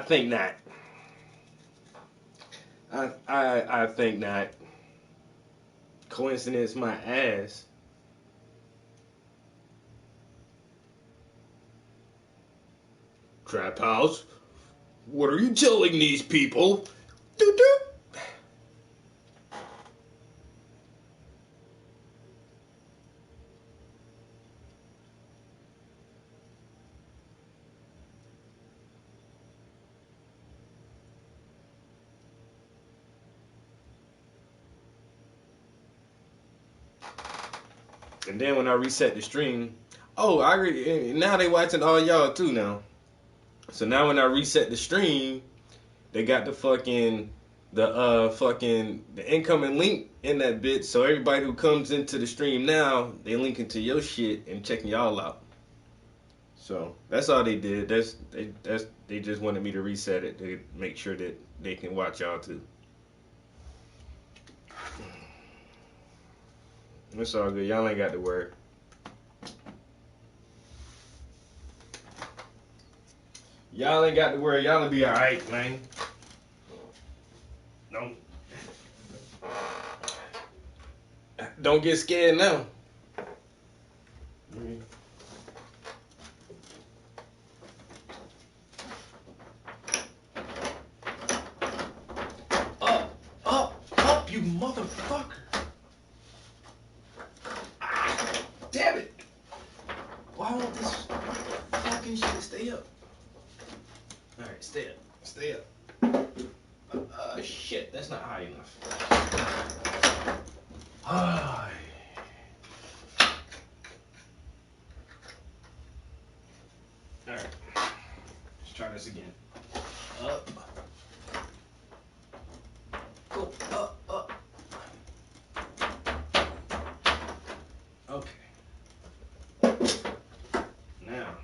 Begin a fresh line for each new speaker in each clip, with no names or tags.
think not. I think not. Coincidence, my ass. Trap house. What are you telling these people? Doo doo. And then when I reset the stream, oh, now they watching all y'all too now. So now when I reset the stream, they got the incoming link in that bit. So everybody who comes into the stream now, they linking to your shit and checking y'all out. So that's all they did. They just wanted me to reset it to make sure that they can watch y'all too. It's all good. Y'all ain't got to worry. Y'all ain't got to worry. Y'all'll be alright, man. Don't don't get scared now. Up, you motherfucker! Ah, damn it! Why won't this fucking shit stay up? All right, stay up. Shit, that's not high enough. Ah. All right, let's try this again. Up. Go up. Okay. Now.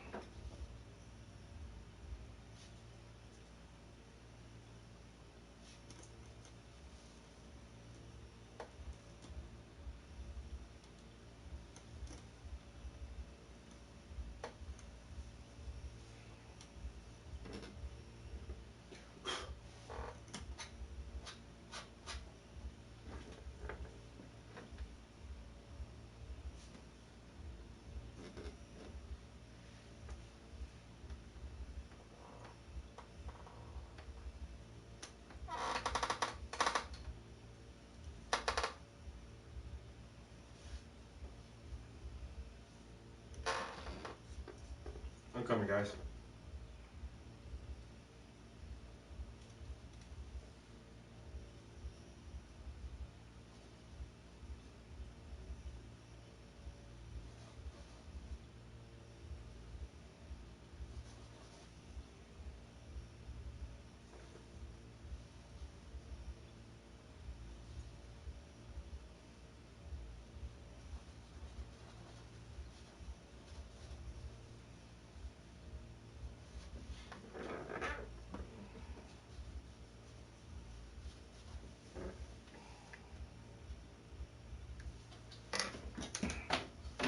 I'm coming, guys.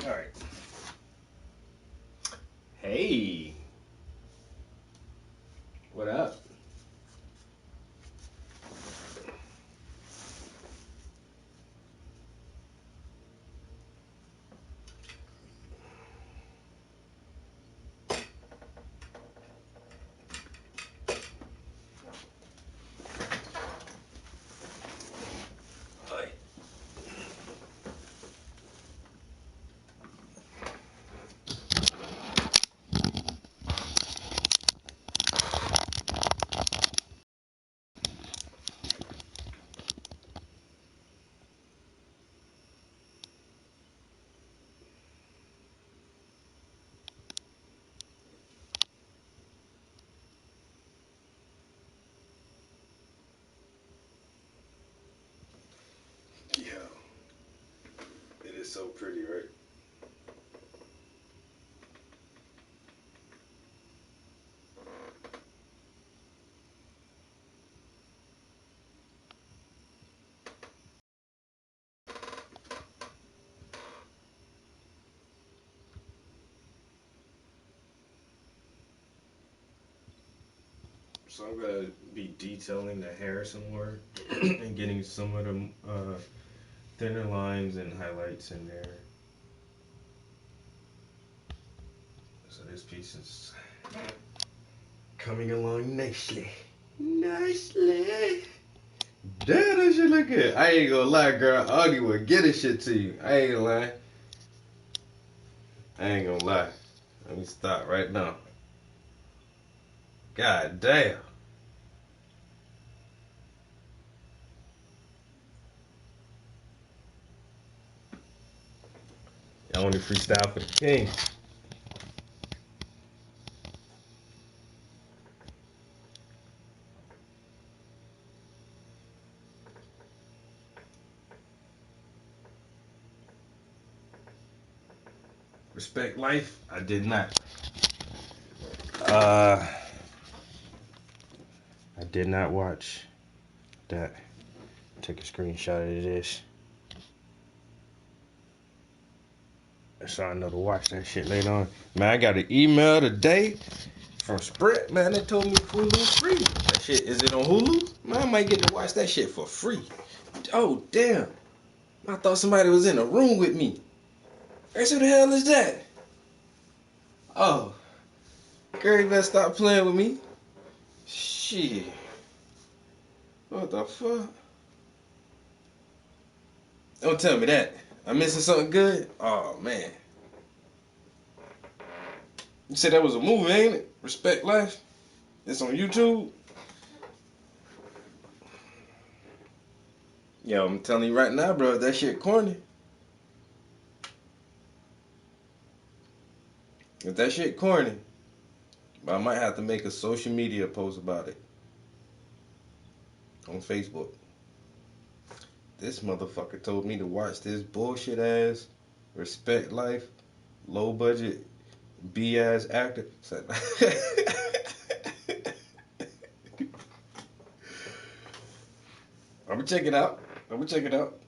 All right. Hey. What up? Yeah. It is so pretty, right? So I'm gonna be detailing the hair some more and getting some of them thinner lines and highlights in there. So this piece is coming along nicely. Nicely. Damn, that shit look good. I ain't gonna lie, girl. Augie will get this shit to you. I ain't lying. I ain't gonna lie. Let me stop right now. God damn. I only freestyle for the king. Respect Life? I did not. I did not watch that. Take a screenshot of this. So I know to watch that shit later on. Man, I got an email today from Sprint. Man, they told me Hulu free. That shit, is it on Hulu? Man, I might get to watch that shit for free. Oh, damn. I thought somebody was in a room with me. Who the hell is that? Oh, girl, you better stop playing with me. Shit. What the fuck? Don't tell me that. I'm missing something good? Oh, man. You said that was a movie, ain't it? Respect Life? It's on YouTube? Yo, I'm telling you right now, bro, that shit corny. If that shit corny, I might have to make a social media post about it on Facebook. This motherfucker told me to watch this bullshit ass Respect Life, low budget, B ass actor. I'm gonna check it out. I'm gonna check it out.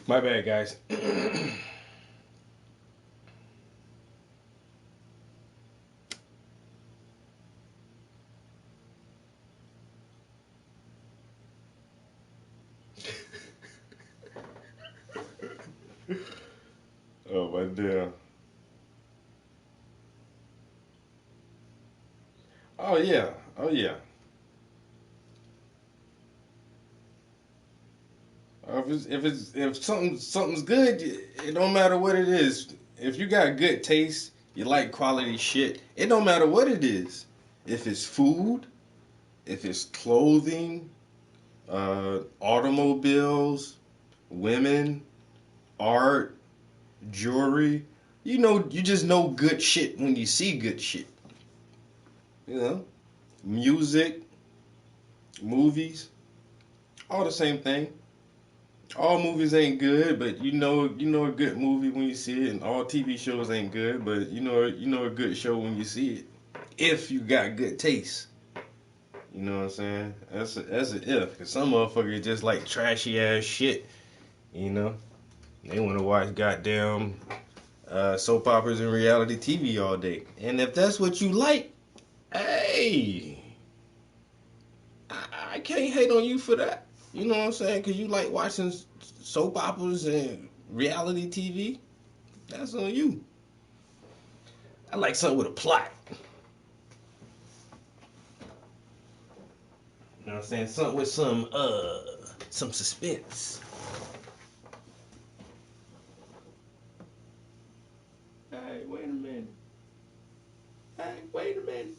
My bad, guys. Oh my damn. Oh yeah. Oh yeah. If something's good, it don't matter what it is. If you got good taste, you like quality shit. It don't matter what it is. If it's food, if it's clothing, automobiles, women, art, jewelry. You just know good shit when you see good shit. You know, music, movies, all the same thing. All movies ain't good, but you know a good movie when you see it, and all TV shows ain't good, but you know a good show when you see it. If you got good taste, you know what I'm saying? That's an if. Cause some motherfuckers just like trashy ass shit. You know, they want to watch goddamn soap operas and reality TV all day. And if that's what you like, hey, I can't hate on you for that. You know what I'm saying? Cause you like watching soap operas and reality TV. That's on you. I like something with a plot. You know what I'm saying? Something with some suspense. Hey, wait a minute. Hey, wait a minute.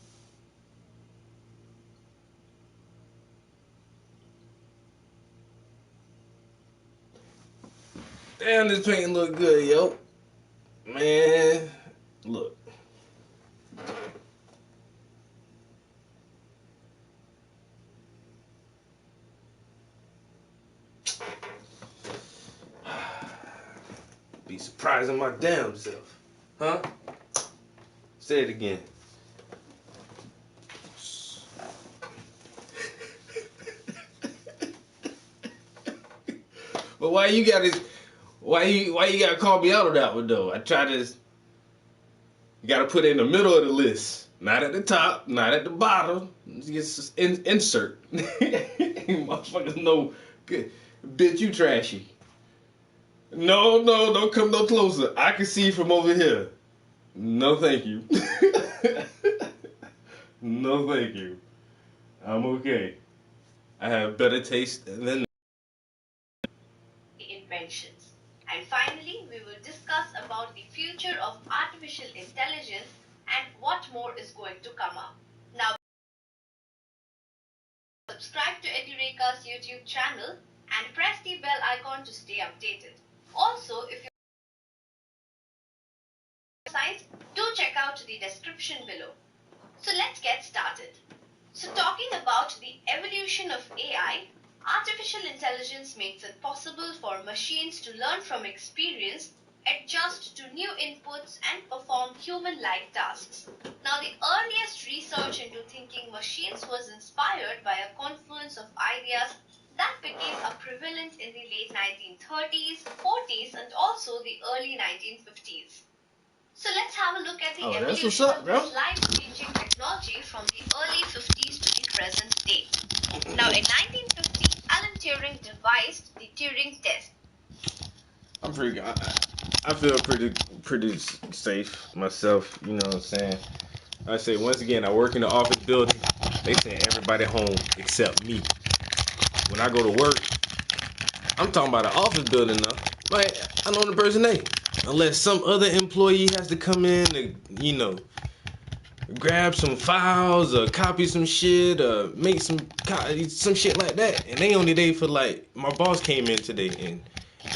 Damn, this painting look good, yo. Man, look. Be surprising my damn self. Huh? Say it again. But why you gotta call me out on that one though? I try to you gotta put it in the middle of the list. Not at the top, not at the bottom. Just insert. Motherfuckers know good. Bitch, you trashy. No, no, don't come no closer. I can see from over here. No, thank you. No, thank you. I'm okay. I have better taste than.
Inventions. And finally, we will discuss about the future of artificial intelligence and what more is going to come up. Now, subscribe to Edureka's YouTube channel and press the bell icon to stay updated. Also, if you science, do check out the description below. So let's get started. So talking about the evolution of AI, artificial intelligence makes it possible for machines to learn from experience, adjust to new inputs and perform human-like tasks. Now the earliest research into thinking machines was inspired by a confluence of ideas that became prevalent in the late 1930s, 40s and also the early 1950s. So let's have a look at the
That's what's
evolution
up,
of
bro.
this life-changing technology from the early 50s to the present day. Now, in 1950, Alan Turing devised the Turing test.
I'm pretty. I feel pretty safe myself. You know what I'm saying? I say once again, I work in the office building. They say everybody home except me. When I go to work, I'm talking about an office building now. Like I know the person name, unless some other employee has to come in and grab some files or copy some shit or make some shit like that. And they only there for like my boss came in today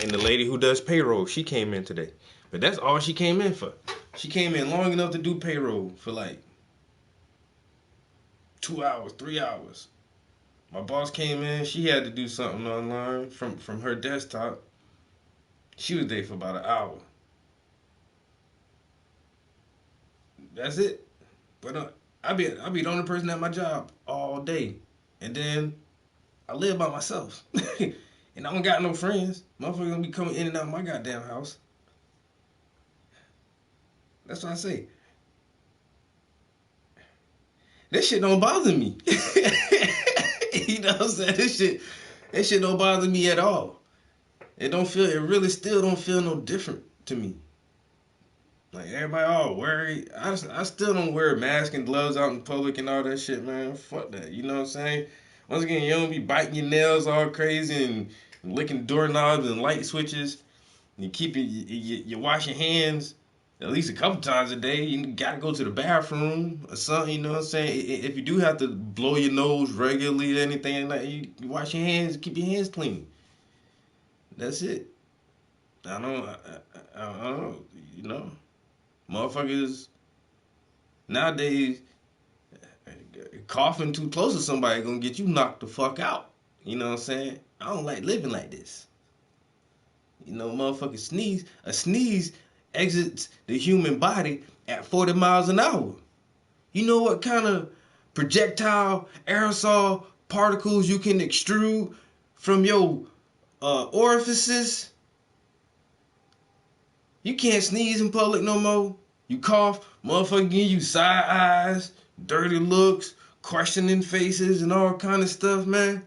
and the lady who does payroll, she came in today. But that's all she came in for. She came in long enough to do payroll for like 2 hours, 3 hours. My boss came in, she had to do something online from her desktop. She was there for about an hour. That's it. But I be the only person at my job all day. And then I live by myself. And I don't got no friends. Motherfuckers gonna be coming in and out of my goddamn house. That's what I say. This shit don't bother me. You know what I'm saying? This shit don't bother me at all. It really still don't feel no different to me. Like everybody all worried. I still don't wear a mask and gloves out in public and all that shit, man. Fuck that. You know what I'm saying? Once again, you don't be biting your nails all crazy and licking doorknobs and light switches. You keep you wash your hands at least a couple times a day. You gotta go to the bathroom or something. You know what I'm saying? If you do have to blow your nose regularly or anything like that, you wash your hands, keep your hands clean. That's it. I don't know. You know, motherfuckers nowadays coughing too close to somebody gonna get you knocked the fuck out. You know what I'm saying? I don't like living like this. You know, motherfucker sneeze. A sneeze exits the human body at 40 miles an hour. You know what kind of projectile aerosol particles you can extrude from your orifices? You can't sneeze in public no more. You cough, motherfucker give you side eyes, dirty looks, questioning faces, and all kind of stuff, man.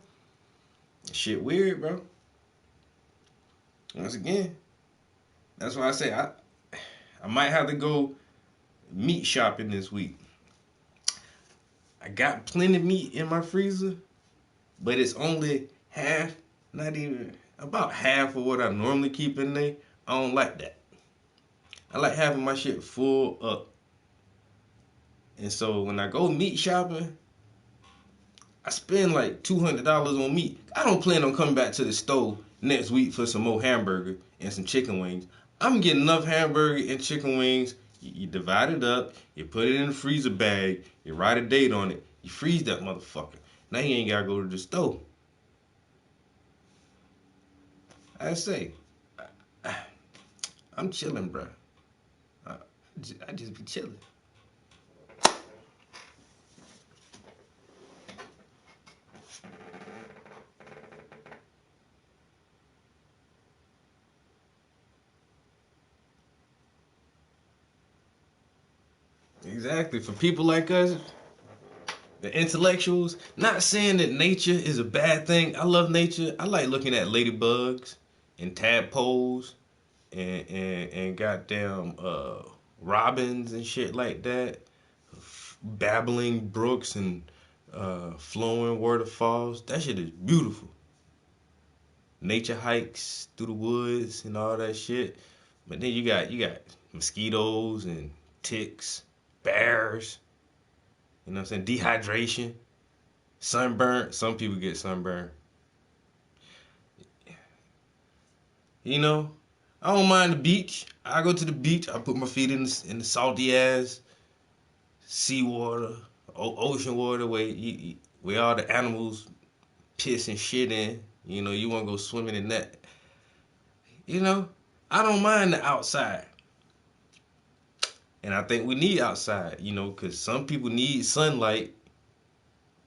Shit weird, bro. Once again, that's why I say I might have to go meat shopping this week. I got plenty of meat in my freezer, but it's only half, not even about half of what I normally keep in there. I don't like that. I like having my shit full up. And so when I go meat shopping, I spend like $200 on meat. I don't plan on coming back to the store next week for some more hamburger and some chicken wings. I'm getting enough hamburger and chicken wings. You divide it up, you put it in a freezer bag, you write a date on it, you freeze that motherfucker. Now you ain't gotta go to the store. I say, I'm chilling, bro. I just be chilling. Exactly. For people like us, the intellectuals, not saying that nature is a bad thing. I love nature. I like looking at ladybugs and tadpoles and goddamn robins and shit like that. Babbling brooks and flowing waterfalls. That shit is beautiful. Nature hikes through the woods and all that shit. But then you got mosquitoes and ticks, bears, you know what I'm saying? Dehydration, sunburn. Some people get sunburn. You know, I don't mind the beach. I go to the beach. I put my feet in the salty ass seawater, ocean water, where all the animals piss and shit in. You know, you want to go swimming in that. You know, I don't mind the outside. And I think we need outside, you know, because some people need sunlight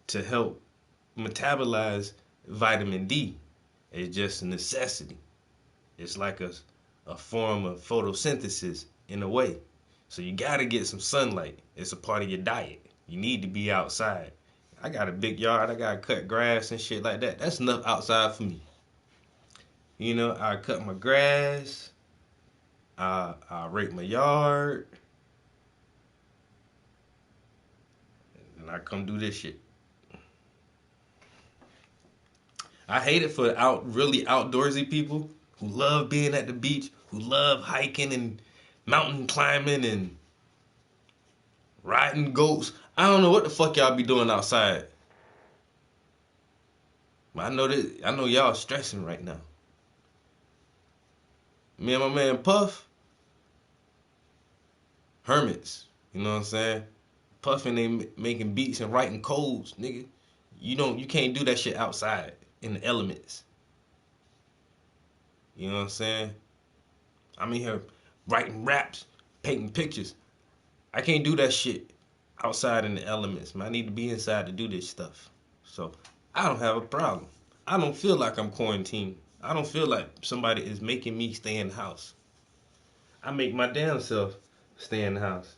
to help metabolize vitamin D. It's just a necessity. It's like a form of photosynthesis in a way. So you got to get some sunlight. It's a part of your diet. You need to be outside. I got a big yard. I got to cut grass and shit like that. That's enough outside for me. You know, I cut my grass. I rake my yard. And I come do this shit. I hate it for really outdoorsy people who love being at the beach, who love hiking and mountain climbing and riding goats. I don't know what the fuck y'all be doing outside. But I know y'all stressing right now. Me and my man Puff, hermits. You know what I'm saying? Puffing, they making beats and writing codes, nigga. You can't do that shit outside in the elements. You know what I'm saying? I'm in here writing raps, painting pictures. I can't do that shit outside in the elements, man. I need to be inside to do this stuff. So I don't have a problem. I don't feel like I'm quarantined. I don't feel like somebody is making me stay in the house. I make my damn self stay in the house.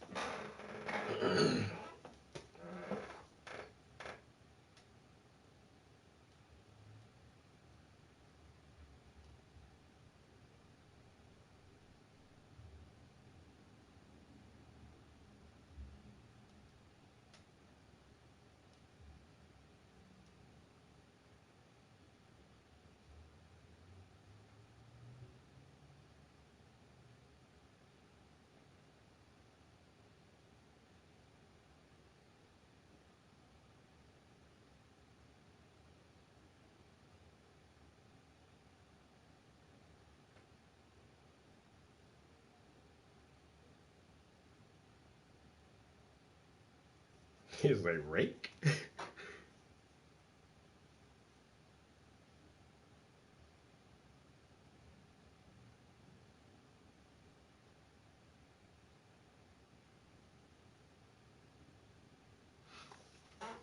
He's like, rake?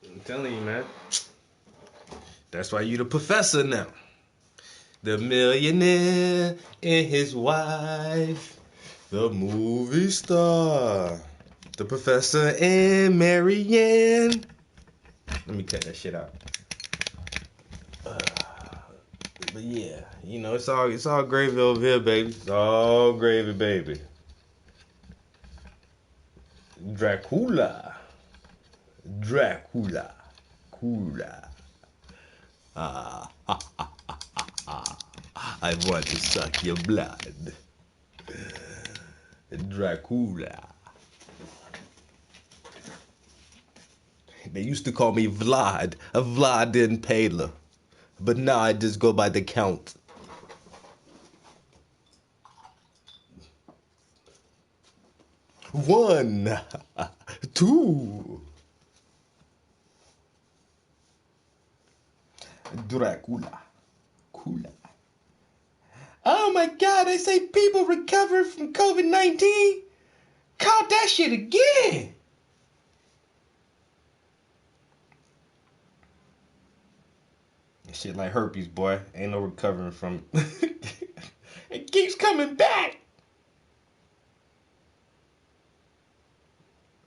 I'm telling you, man. That's why you the professor now. The millionaire and his wife. The movie star. The professor and Marianne. Let me cut that shit out. But yeah, you know, it's all gravy over here, baby. It's all gravy, baby. Dracula. Dracula. Coola. Ah, I want to suck your blood. Dracula. They used to call me Vlad, Vlad Impaler. But now I just go by the count. One, two. Dracula. Coola. Oh my god, they say people recover from COVID-19? Caught that shit again. Shit like herpes, boy. Ain't no recovering from it. It keeps coming back.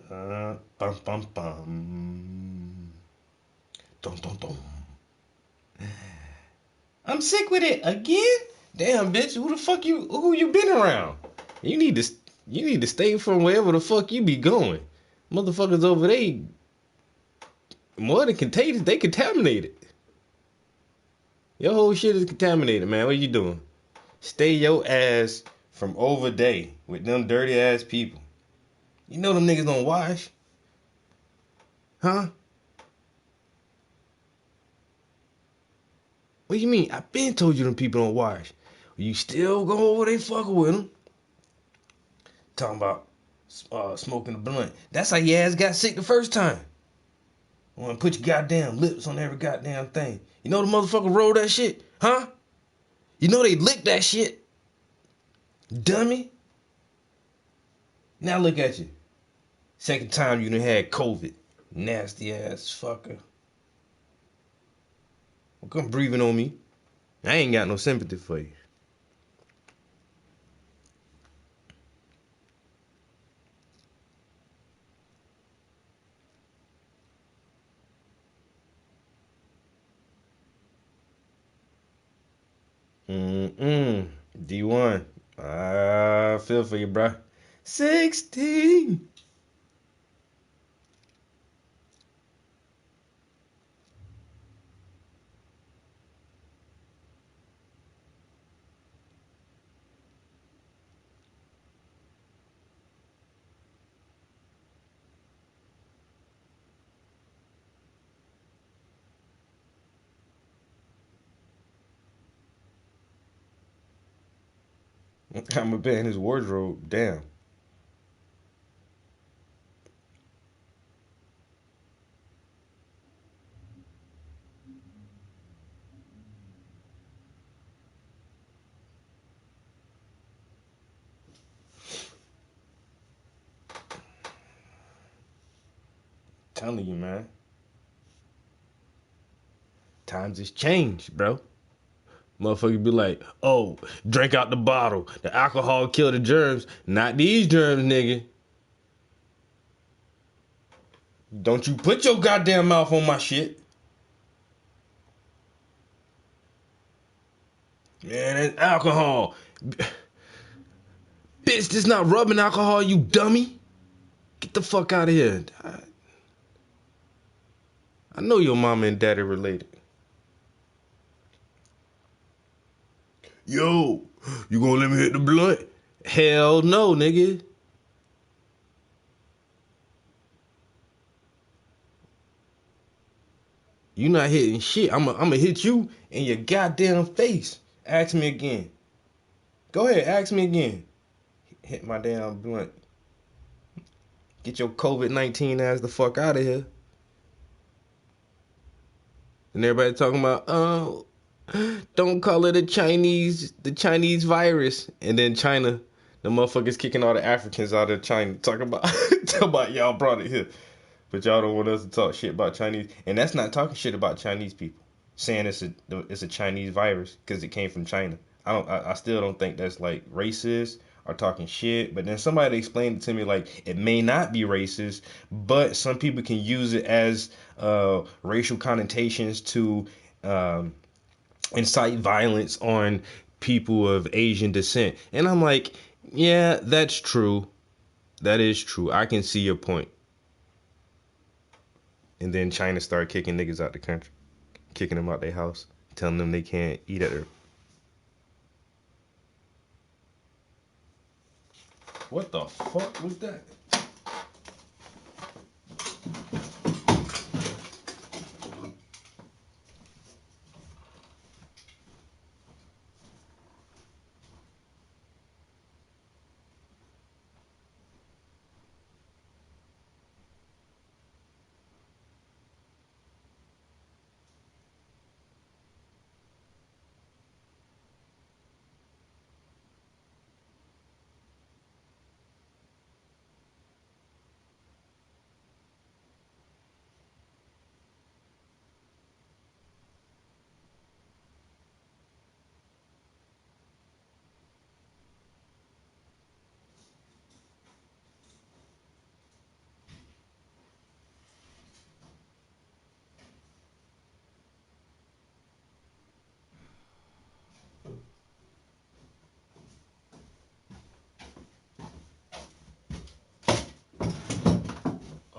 Bum bum bum. Dum dum dum. I'm sick with it again. Damn, bitch. Who you been around? You need to stay from wherever the fuck you be going. Motherfuckers over there more than contagious. They contaminated. Your whole shit is contaminated, man. What you doing? Stay your ass from over there with them dirty ass people. You know them niggas don't wash, huh? What you mean? I been told you them people don't wash. You still go over there fucking with them. Talking about smoking a blunt. That's how your ass got sick the first time. Want to put your goddamn lips on every goddamn thing. You know the motherfucker rolled that shit, huh? You know they licked that shit, dummy. Now look at you. Second time you done had COVID. Nasty ass fucker. Well, come breathing on me. I ain't got no sympathy for you. D1. I feel for you, bruh. 16. I'm a bit in his wardrobe. Damn. Telling you, man. Times has changed, bro. Motherfucker be like, oh, drink out the bottle. The alcohol kill the germs. Not these germs, nigga. Don't you put your goddamn mouth on my shit. Man, that's alcohol. Bitch, this not rubbing alcohol, you dummy. Get the fuck out of here. I know your mama and daddy related. Yo, you gonna let me hit the blunt? Hell no, nigga. You not hitting shit. I'ma hit you in your goddamn face. Ask me again. Go ahead, ask me again. Hit my damn blunt. Get your COVID-19 ass the fuck out of here. And everybody talking about, oh, don't call it the Chinese virus. And then China, the motherfuckers kicking all the Africans out of China. Talking about y'all brought it here. But y'all don't want us to talk shit about Chinese. And that's not talking shit about Chinese people. Saying it's a Chinese virus because it came from China. I still don't think that's like racist or talking shit. But then somebody explained it to me like it may not be racist, but some people can use it as racial connotations to incite violence on people of Asian descent. And I'm like, yeah, that's true. That is true. I can see your point. And then China started kicking niggas out the country, kicking them out their house, telling them they can't eat at their. What the fuck was that?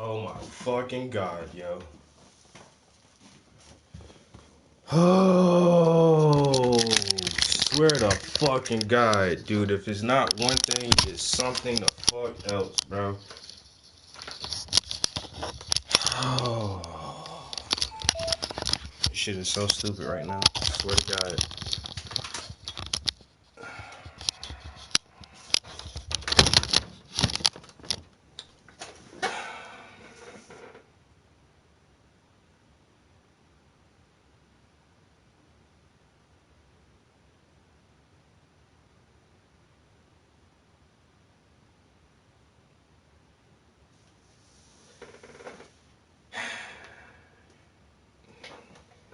Oh my fucking god, yo. Oh, swear to fucking god, dude. If it's not one thing, it's something the fuck else, bro. Oh, this shit is so stupid right now. Swear to god.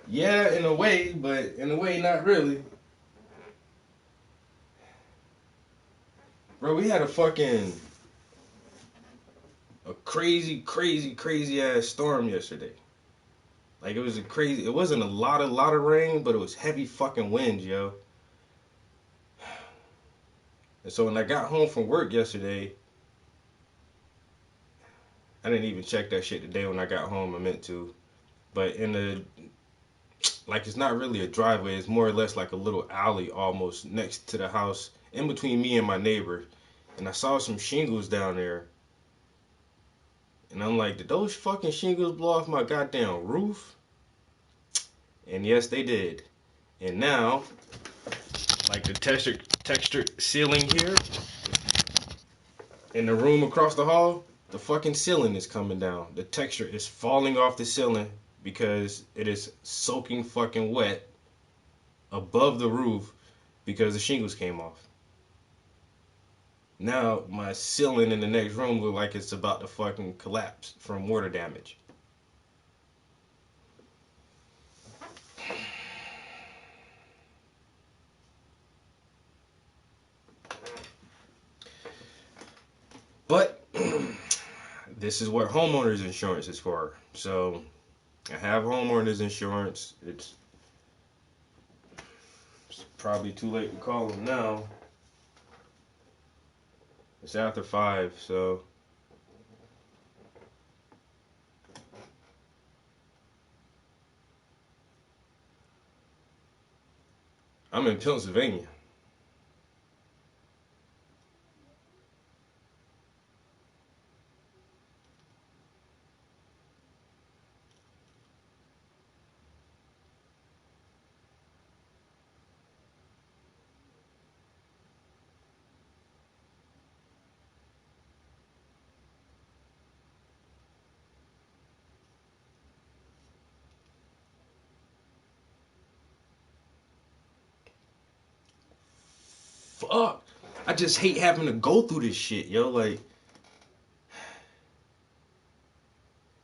Yeah, in a way, but in a way, not really. Bro, we had a crazy ass storm yesterday. Like it wasn't a lot of rain, but it was heavy fucking winds, yo. And so when I got home from work yesterday, I didn't even check that shit today when I got home. I meant to, but it's not really a driveway. It's more or less like a little alley almost next to the house, in between me and my neighbor. And I saw some shingles down there. And I'm like, did those fucking shingles blow off my goddamn roof? And yes, they did. And now, like the textured ceiling here in the room across the hall, the fucking ceiling is coming down. The texture is falling off the ceiling because it is soaking fucking wet above the roof because the shingles came off. Now my ceiling in the next room look like it's about to fucking collapse from water damage. this is what homeowners insurance is for. So I have homeowners insurance. It's probably too late to call them now. It's after 5, so I'm in Pennsylvania. Fuck. I just hate having to go through this shit, yo. Like,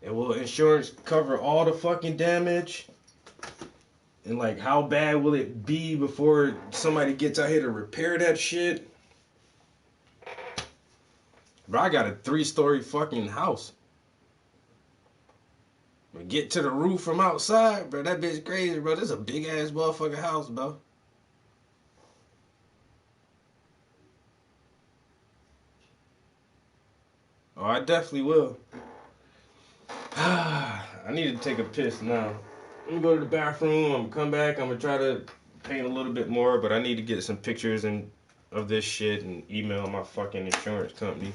and will insurance cover all the fucking damage? And like, how bad will it be before somebody gets out here to repair that shit? Bro, I got a 3-story fucking house. But get to the roof from outside, bro. That bitch crazy, bro. This is a big ass motherfucking house, bro. Oh, I definitely will. I need to take a piss now. I'm gonna go to the bathroom. I'm gonna come back. I'm gonna try to paint a little bit more, but I need to get some pictures and of this shit and email my fucking insurance company.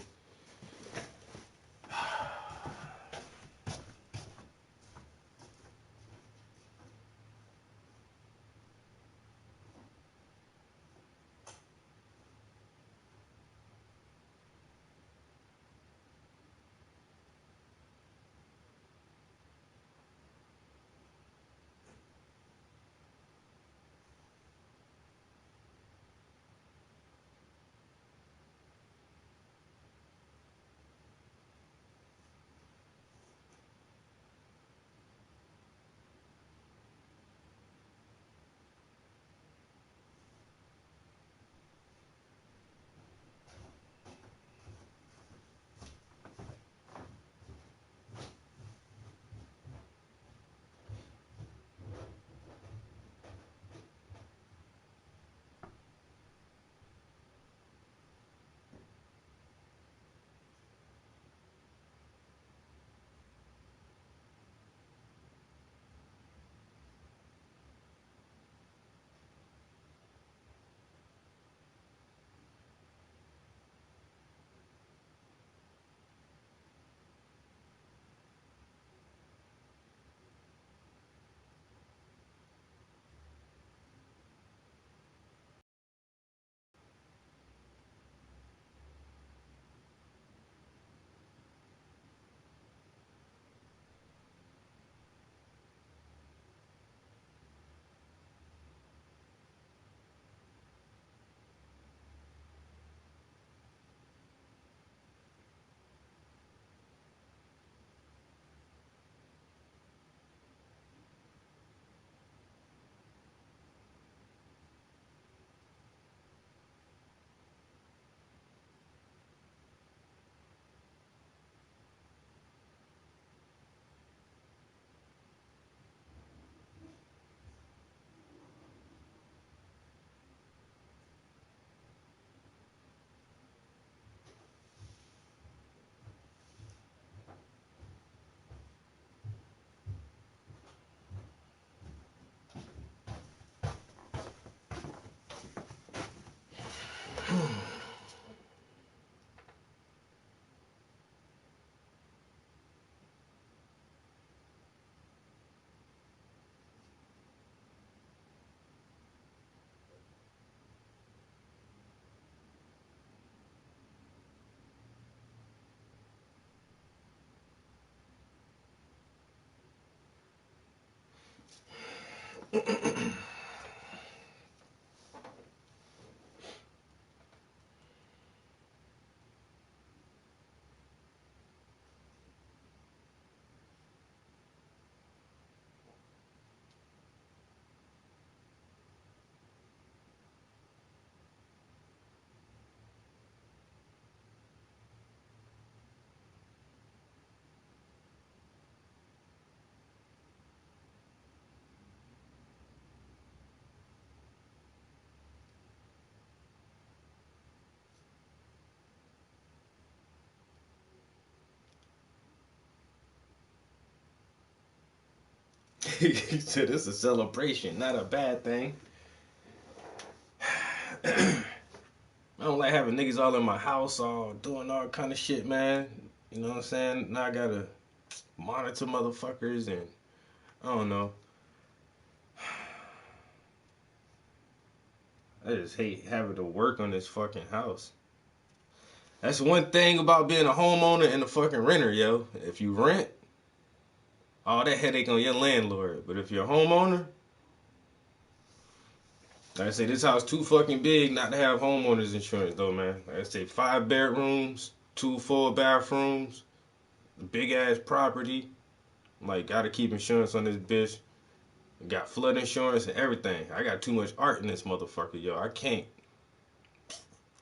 He said it's a celebration, not a bad thing. I don't like having niggas all in my house, all doing all kind of shit, man. You know what I'm saying? Now I gotta monitor motherfuckers, and I don't know. I just hate having to work on this fucking house. That's one thing about being a homeowner and a fucking renter, yo. If you rent, all that headache on your landlord. But if you're a homeowner, like I say, this house too fucking big not to have homeowners insurance though, man. Like I say, 5 bedrooms, 2 full bathrooms, big ass property. Like, gotta keep insurance on this bitch. Got flood insurance and everything. I got too much art in this motherfucker, yo. I can't.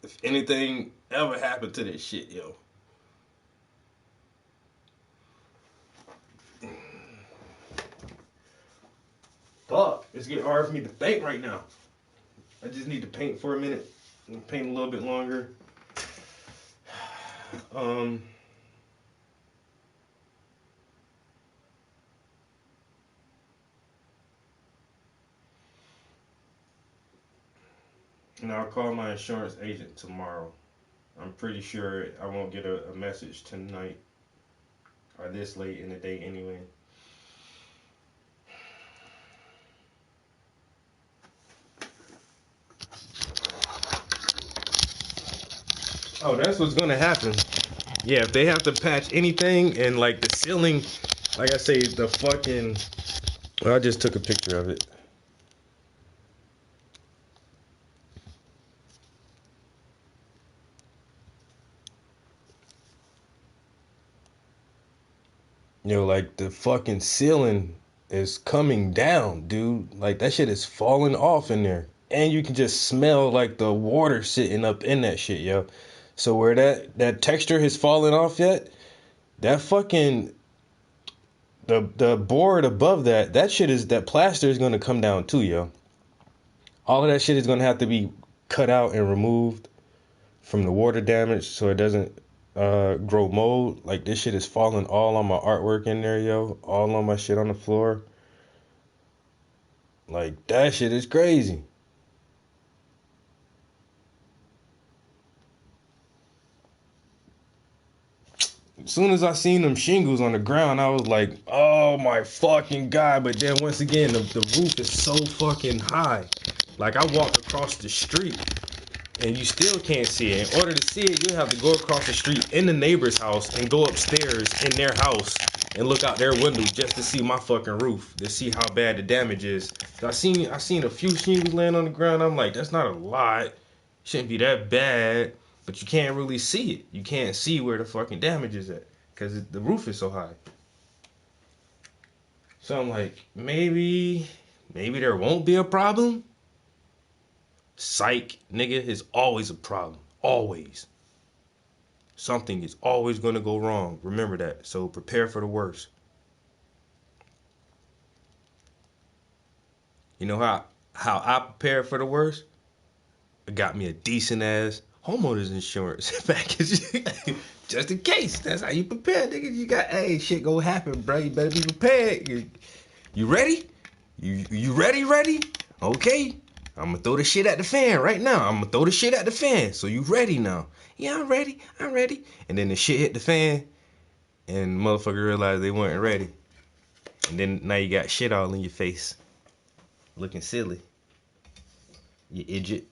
If anything ever happened to this shit, yo. Fuck, it's getting hard for me to think right now. I just need to paint for a minute. Paint a little bit longer. And I'll call my insurance agent tomorrow. I'm pretty sure I won't get a message tonight or this late in the day anyway. Oh, that's what's gonna happen. Yeah, if they have to patch anything and like the ceiling, like I say, the fucking. Well, I just took a picture of it. You know, like the fucking ceiling is coming down, dude. Like that shit is falling off in there. And you can just smell like the water sitting up in that shit, yo. So where that texture has fallen off yet, that fucking the board above that shit is that plaster is gonna come down too, yo. All of that shit is gonna have to be cut out and removed from the water damage so it doesn't grow mold. Like this shit is falling all on my artwork in there, yo. All on my shit on the floor. Like that shit is crazy. As soon as I seen them shingles on the ground, I was like, oh my fucking god. But then once again, the roof is so fucking high. Like I walked across the street and you still can't see it. In order to see it, you have to go across the street in the neighbor's house and go upstairs in their house and look out their window just to see my fucking roof, to see how bad the damage is. So I seen a few shingles laying on the ground. I'm like, that's not a lot. Shouldn't be that bad. But you can't really see it. You can't see where the fucking damage is at because the roof is so high. So I'm like, maybe there won't be a problem. Psych, nigga, is always a problem. Always. Something is always going to go wrong. Remember that. So prepare for the worst. You know how I prepare for the worst? I got me a decent ass homeowners insurance package. Just in case. That's how you prepare, nigga. You got, hey, shit gonna happen, bro. You better be prepared. You ready? You ready? Okay. I'm gonna throw the shit at the fan right now. I'm gonna throw the shit at the fan. So you ready now? Yeah, I'm ready. And then the shit hit the fan, and motherfucker realized they weren't ready. And then now you got shit all in your face. Looking silly. You idiot.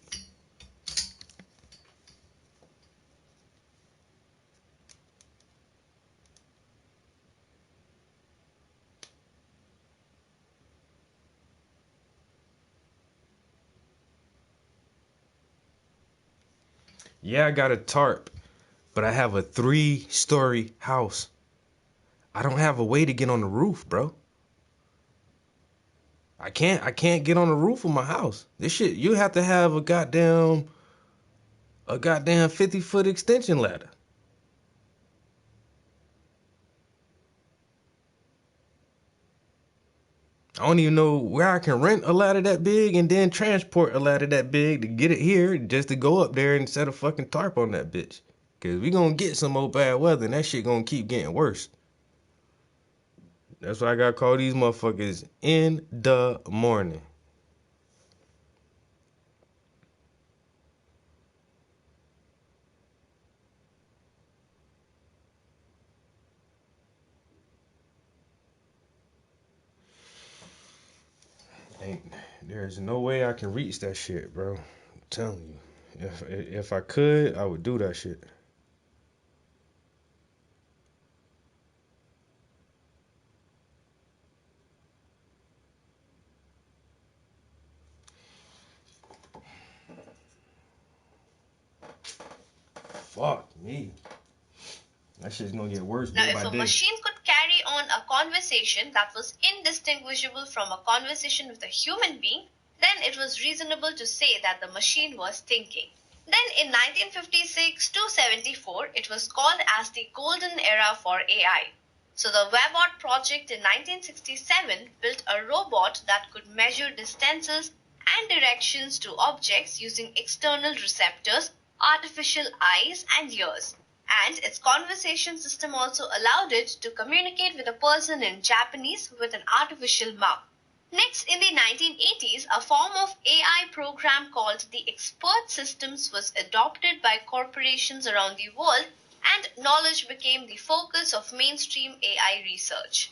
Yeah, I got a tarp, but I have a 3-story house. I don't have a way to get on the roof, bro. I can't get on the roof of my house. This shit, you have to have a goddamn 50-foot extension ladder. I don't even know where I can rent a ladder that big and then transport a ladder that big to get it here just to go up there and set a fucking tarp on that bitch. Cause we gonna get some old bad weather and that shit gonna keep getting worse. That's why I gotta call these motherfuckers in the morning. There's no way I can reach that shit, bro. I'm telling you. If I could, I would do that shit. Fuck me. That shit's gonna get worse
Now,
day
if
by
a
day.
machine could carry on a conversation that was indistinguishable from a conversation with a human being, then it was reasonable to say that the machine was thinking. Then in 1956 to 74, it was called as the golden era for AI. So the Webot project in 1967 built a robot that could measure distances and directions to objects using external receptors, artificial eyes, and ears. And its conversation system also allowed it to communicate with a person in Japanese with an artificial mouth. Next, in the 1980s, a form of AI program called the Expert Systems was adopted by corporations around the world, and knowledge became the focus of mainstream AI research.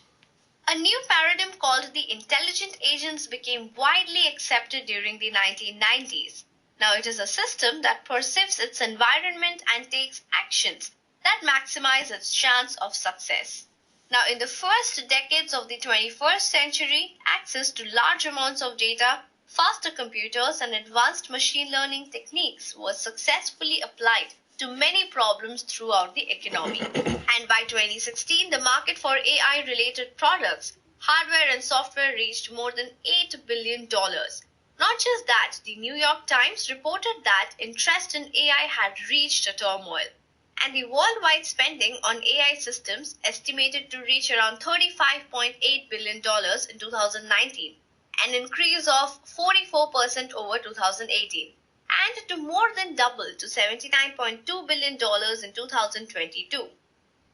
A new paradigm called the intelligent agents became widely accepted during the 1990s. Now it is a system that perceives its environment and takes actions that maximize its chance of success. Now, in the first decades of the 21st century, access to large amounts of data, faster computers, and advanced machine learning techniques was successfully applied to many problems throughout the economy. And by 2016, the market for AI related products, hardware, and software reached more than $8 billion. Not just that, the New York Times reported that interest in AI had reached a turmoil, and the worldwide spending on AI systems estimated to reach around $35.8 billion in 2019, an increase of 44% over 2018, and to more than double to $79.2 billion in 2022.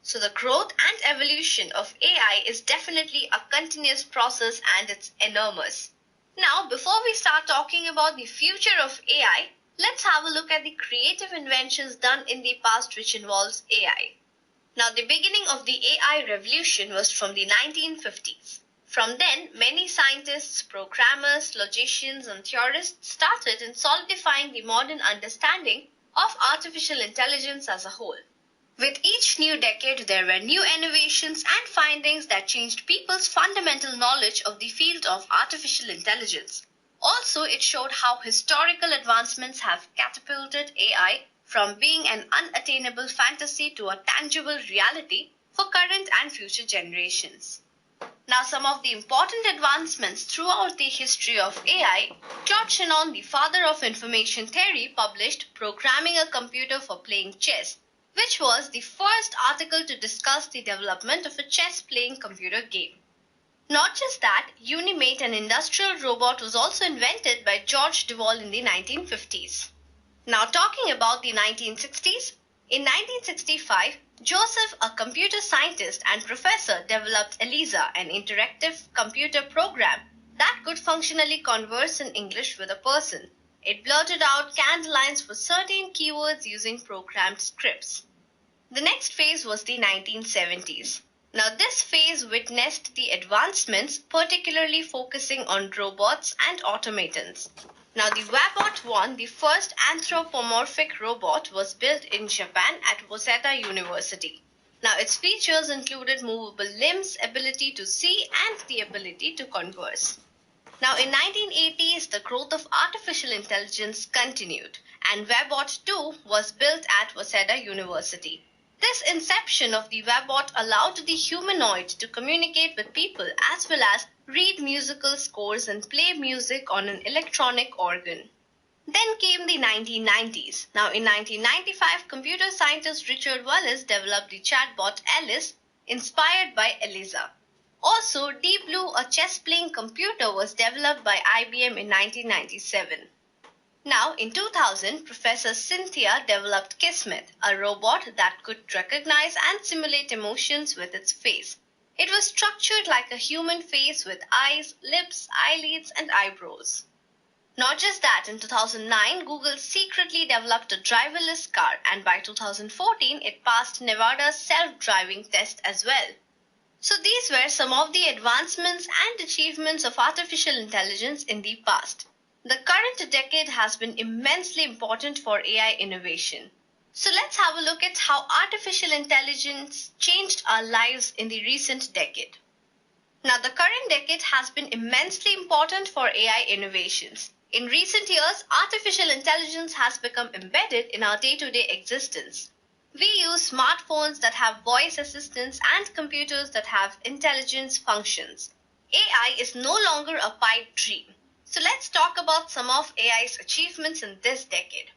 So the growth and evolution of AI is definitely a continuous process, and it's enormous. Now, before we start talking about the future of AI, let's have a look at the creative inventions done in the past which involves AI. Now, the beginning of the AI revolution was from the 1950s. From then, many scientists, programmers, logicians, and theorists started in solidifying the modern understanding of artificial intelligence as a whole. With each new decade, there were new innovations and findings that changed people's fundamental knowledge of the field of artificial intelligence. Also, it showed how historical advancements have catapulted AI from being an unattainable fantasy to a tangible reality for current and future generations. Now, some of the important advancements throughout the history of AI, George Shannon, the father of information theory, published Programming a Computer for Playing Chess, which was the first article to discuss the development of a chess-playing computer game. Not just that, Unimate, an industrial robot, was also invented by George Devol in the 1950s. Now, talking about the 1960s, in 1965, Joseph, a computer scientist and professor, developed ELIZA, an interactive computer program that could functionally converse in English with a person. It blurted out canned lines for certain keywords using programmed scripts. The next phase was the 1970s. Now, this phase witnessed the advancements, particularly focusing on robots and automatons. Now, the Wabot 1, the first anthropomorphic robot, was built in Japan at Waseda University. Now, its features included movable limbs, ability to see, and the ability to converse. Now, in 1980s, the growth of artificial intelligence continued, and Webot 2 was built at Waseda University. This inception of the Webot allowed the humanoid to communicate with people as well as read musical scores and play music on an electronic organ. Then came the 1990s. Now, in 1995, computer scientist Richard Wallace developed the chatbot Alice, inspired by Eliza. Also, Deep Blue, a chess-playing computer, was developed by IBM in 1997. Now, in 2000, Professor Cynthia developed Kismet, a robot that could recognize and simulate emotions with its face. It was structured like a human face with eyes, lips, eyelids, and eyebrows. Not just that, in 2009, Google secretly developed a driverless car, and by 2014, it passed Nevada's self-driving test as well. So these were some of the advancements and achievements of artificial intelligence in the past. The current decade has been immensely important for AI innovation. So let's have a look at how artificial intelligence changed our lives in the recent decade. Now, the current decade has been immensely important for AI innovations. In recent years, artificial intelligence has become embedded in our day-to-day existence. We use smartphones that have voice assistants and computers that have intelligence functions. AI is no longer a pipe dream. So let's talk about some of AI's achievements in this decade.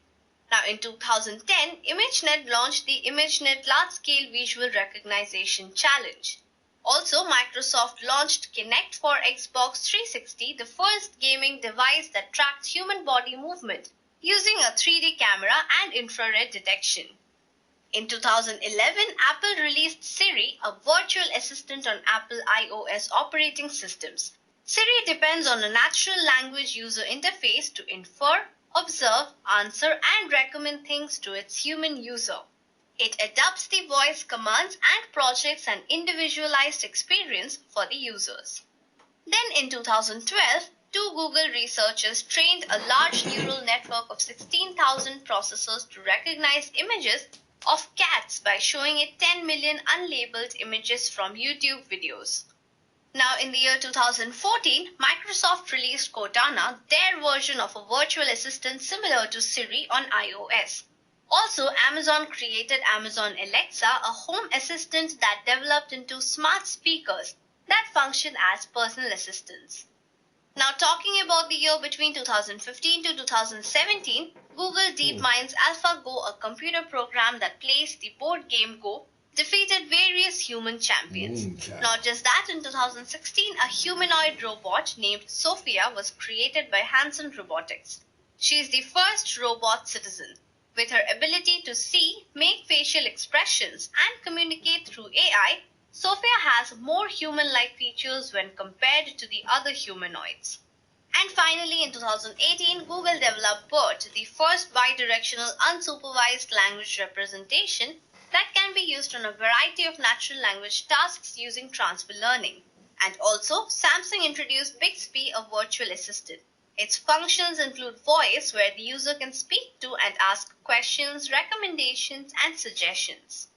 Now, in 2010, ImageNet launched the ImageNet Large-Scale Visual Recognition Challenge. Also, Microsoft launched Kinect for Xbox 360, the first gaming device that tracks human body movement using a 3D camera and infrared detection. In 2011, Apple released Siri, a virtual assistant on Apple iOS operating systems. Siri depends on a natural language user interface to infer, observe, answer, and recommend things to its human user. It adapts the voice commands and projects an individualized experience for the users. Then in 2012, two Google researchers trained a large neural network of 16,000 processors to recognize images of cats by showing it 10 million unlabeled images from YouTube videos. Now, in the year 2014, Microsoft released Cortana, their version of a virtual assistant similar to Siri on iOS. Also, Amazon created Amazon Alexa, a home assistant that developed into smart speakers that function as personal assistants. Now, talking about the year between 2015 to 2017, Google DeepMind's AlphaGo, a computer program that plays the board game Go, defeated various human champions. Not just that, in 2016, a humanoid robot named Sophia was created by Hanson Robotics. She is the first robot citizen. With her ability to see, make facial expressions, and communicate through AI, Sophia has more human-like features when compared to the other humanoids. And finally, in 2018, Google developed BERT, the first bidirectional unsupervised language representation that can be used on a variety of natural language tasks using transfer learning. And also, Samsung introduced Bixby, a virtual assistant. Its functions include voice, where the user can speak to and ask questions, recommendations, and suggestions.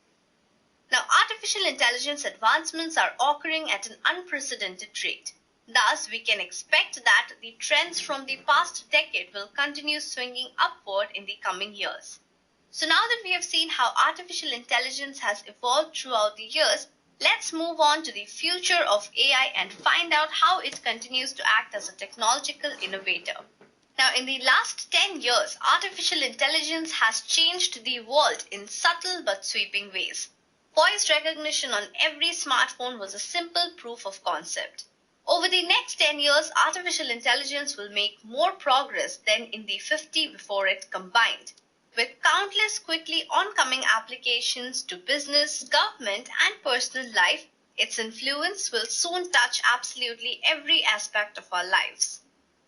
Now, artificial intelligence advancements are occurring at an unprecedented rate. Thus, we can expect that the trends from the past decade will continue swinging upward in the coming years. So now that we have seen how artificial intelligence has evolved throughout the years, let's move on to the future of AI and find out how it continues to act as a technological innovator. Now, in the last 10 years, artificial intelligence has changed the world in subtle but sweeping ways. Voice recognition on every smartphone was a simple proof of concept. Over the next 10 years, artificial intelligence will make more progress than in the 50 before it combined. With countless quickly oncoming applications to business, government, and personal life, its influence will soon touch absolutely every aspect of our lives.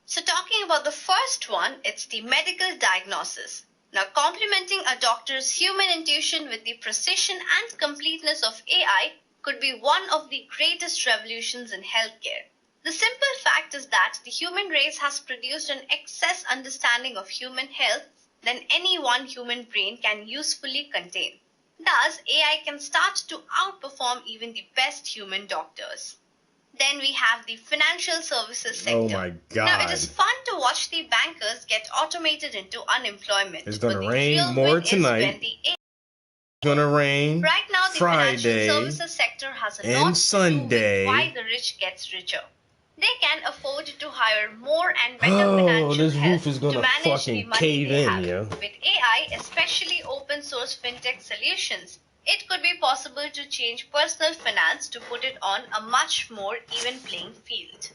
So talking about the first one, it's the medical diagnosis. Now, complementing a doctor's human intuition with the precision and completeness of AI could be one of the greatest revolutions in healthcare. The simple fact is that the human race has produced an excess understanding of human health than any one human brain can usefully contain. Thus, AI can start to outperform even the best human doctors. Then we have the financial services sector.
Oh my God.
Now, it is fun to watch the bankers get automated into unemployment.
It's going to
but the
rain
real
more
win is
tonight.
when the AI
It's going to rain
Right now, the financial
Friday
services sector has a
and
lot to do
Sunday.
with why the rich gets richer. They can afford to hire more and better
Oh,
financial
this
help
roof is gonna
to manage the
fucking
money
cave
they
in,
have.
yo.
With AI, especially open source fintech solutions, it could be possible to change personal finance to put it on a much more even playing field.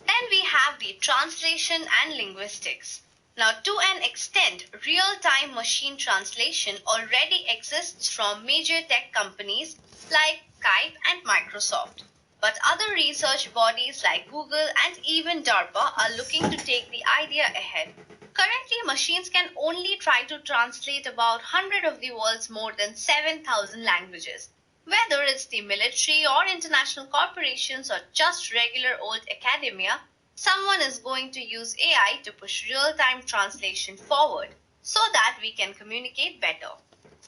Then we have the translation and linguistics. Now, to an extent, real-time machine translation already exists from major tech companies like Skype, and Microsoft. But other research bodies like Google and even DARPA are looking to take the idea ahead. Currently, machines can only try to translate about 100 of the world's more than 7,000 languages. Whether it's the military or international corporations or just regular old academia, someone is going to use AI to push real-time translation forward so that we can communicate better.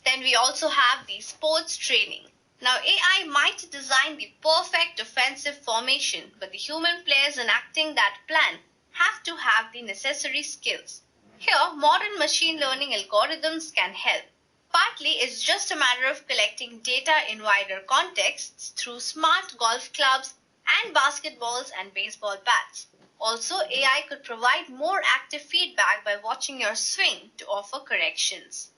Then we also have the sports training. Now, AI might design the perfect offensive formation, but the human players enacting that plan have to have the necessary skills. Here, modern machine learning algorithms can help. Partly, it's just a matter of collecting data in wider contexts through smart golf clubs and basketballs and baseball bats. Also, AI could provide more active feedback by watching your swing to offer corrections.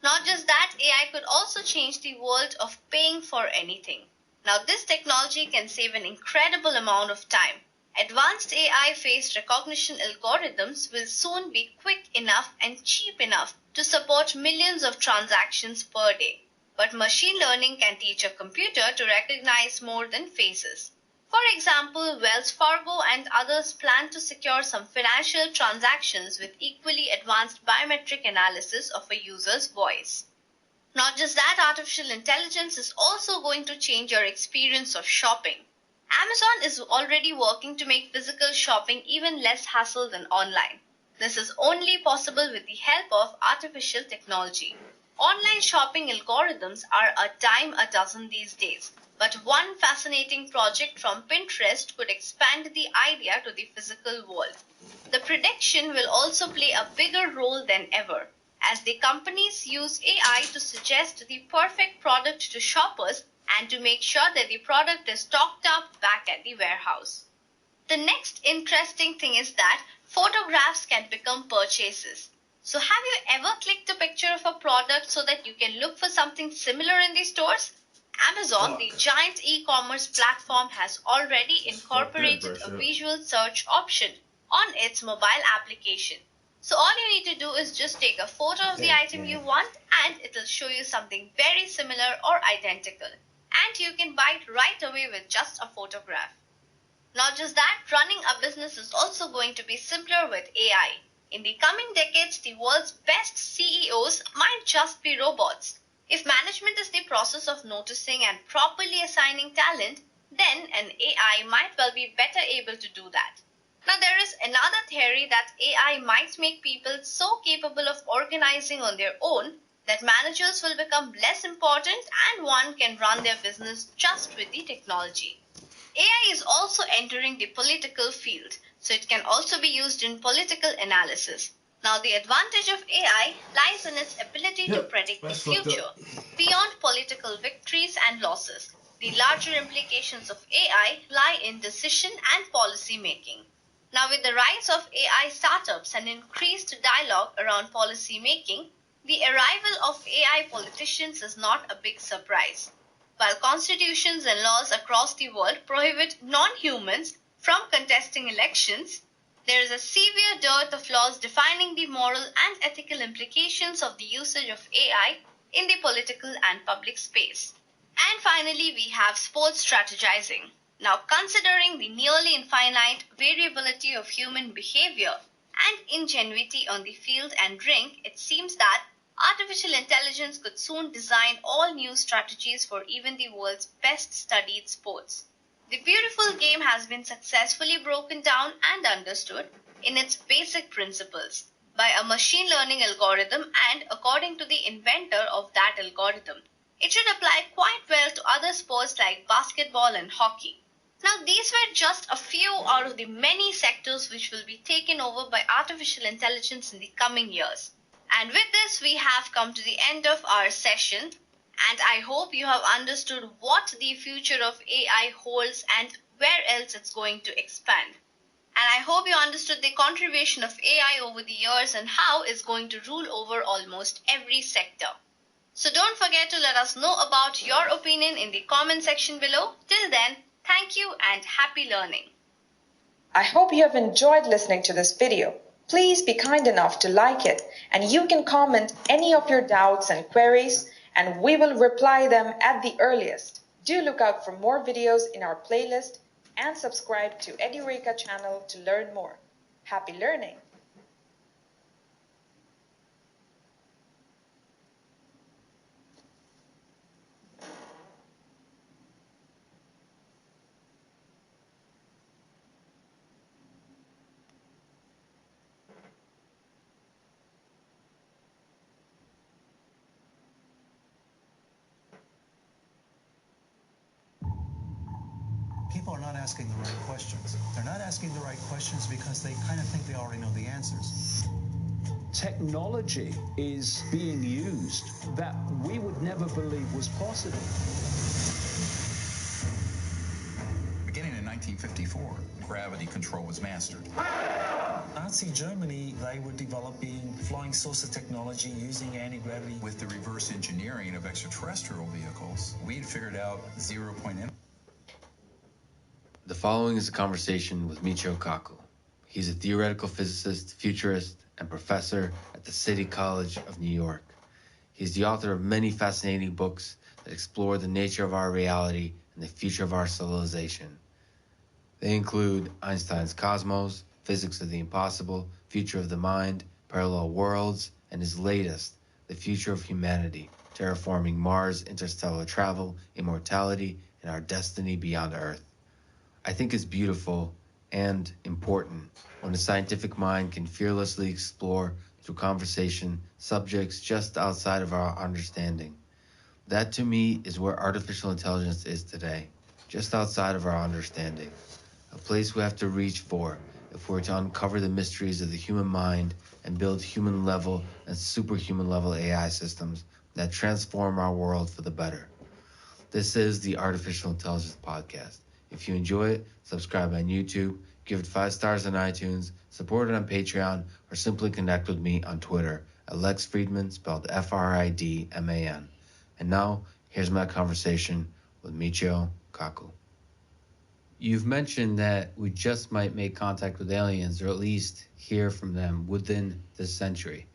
Not just that, AI could also change the world of paying for anything. Now, this technology can save an incredible amount of time. Advanced AI face recognition algorithms will soon be quick enough and cheap enough to support millions of transactions per day. But machine learning can teach a computer to recognize more than faces. For example, Wells Fargo and others plan to secure some financial transactions with equally advanced biometric analysis of a user's voice. Not just that, artificial intelligence is also going to change your experience of shopping. Amazon is already working to make physical shopping even less hassle than online. This is only possible with the help of artificial technology. Online shopping algorithms are a dime a dozen these days, but one fascinating project from Pinterest could expand the idea to the physical world. The prediction will also play a bigger role than ever, as the companies use AI to suggest the perfect product to shoppers and to make sure that the product is stocked up back at the warehouse. The next interesting thing is that photographs can become purchases. So have you ever clicked a picture of a product so that you can look for something similar in the stores? Amazon, the giant e-commerce platform, has already incorporated a visual search option on its mobile application. So all you need to do is just take a photo of the item you want and it'll show you something very similar or identical. And you can buy it right away with just a photograph. Not just that, running a business is also going to be simpler with AI. In the coming decades, the world's best CEOs might just be robots. If management is the process of noticing and properly assigning talent, then an AI might well be better able to do that. Now, there is another theory that AI might make people so capable of organizing on their own that managers will become less important and one can run their business just with the technology. AI is also entering the political field, so it can also be used in political analysis. Now, the advantage of AI lies in its ability to predict the future beyond political victories and losses. The larger implications of AI lie in decision and policy making. Now, with the rise of AI startups and increased dialogue around policy making, the arrival of AI politicians is not a big surprise. While constitutions and laws across the world prohibit non-humans from contesting elections, there is a severe dearth of laws defining the moral and ethical implications of the usage of AI in the political and public space. And finally, we have sports strategizing. Now, considering the nearly infinite variability of human behavior and ingenuity on the field and rink, it seems that artificial intelligence could soon design all new strategies for even the world's best studied sports. The beautiful game has been successfully broken down and understood in its basic principles by a machine learning algorithm and according to the inventor of that algorithm. It should apply quite well to other sports like basketball and hockey. Now, these were just a few out of the many sectors which will be taken over by artificial intelligence in the coming years. And with this, we have come to the end of our session, and I hope you have understood what the future of AI holds and where else it's going to expand. And I hope you understood the contribution of AI over the years and how it's going to rule over almost every sector. So don't forget to let us know about your opinion in the comment section below. Till then, thank you and happy learning.
I hope you have enjoyed listening to this video. Please be kind enough to like it, and you can comment any of your doubts and queries, and we will reply them at the earliest. Do look out for more videos in our playlist and subscribe to Edureka channel to learn more. Happy learning!
People are not asking the right questions. They're not asking the right questions because they kind of think they already know the answers.
Technology is being used that we would never believe was possible.
Beginning in 1954, gravity control was mastered.
Nazi Germany, they were developing flying saucer technology using anti-gravity.
With the reverse engineering of extraterrestrial vehicles, we had figured out zero-point impact.
The following is a conversation with Michio Kaku. He's a theoretical physicist, futurist, and professor at the City College of New York. He's the author of many fascinating books that explore the nature of our reality and the future of our civilization. They include Einstein's Cosmos, Physics of the Impossible, Future of the Mind, Parallel Worlds, and his latest, The Future of Humanity, Terraforming Mars, Interstellar Travel, Immortality, and Our Destiny Beyond Earth. I think it's beautiful and important when a scientific mind can fearlessly explore through conversation subjects just outside of our understanding. That to me is where artificial intelligence is today, just outside of our understanding. A place we have to reach for if we're to uncover the mysteries of the human mind and build human level and superhuman level AI systems that transform our world for the better. This is the Artificial Intelligence Podcast. If you enjoy it, subscribe on YouTube, give it 5 stars on iTunes, support it on Patreon, or simply connect with me on Twitter at Lex Friedman, spelled Fridman. And now, here's my conversation with Michio Kaku. You've mentioned that we just might make contact with aliens, or at least hear from them within this century.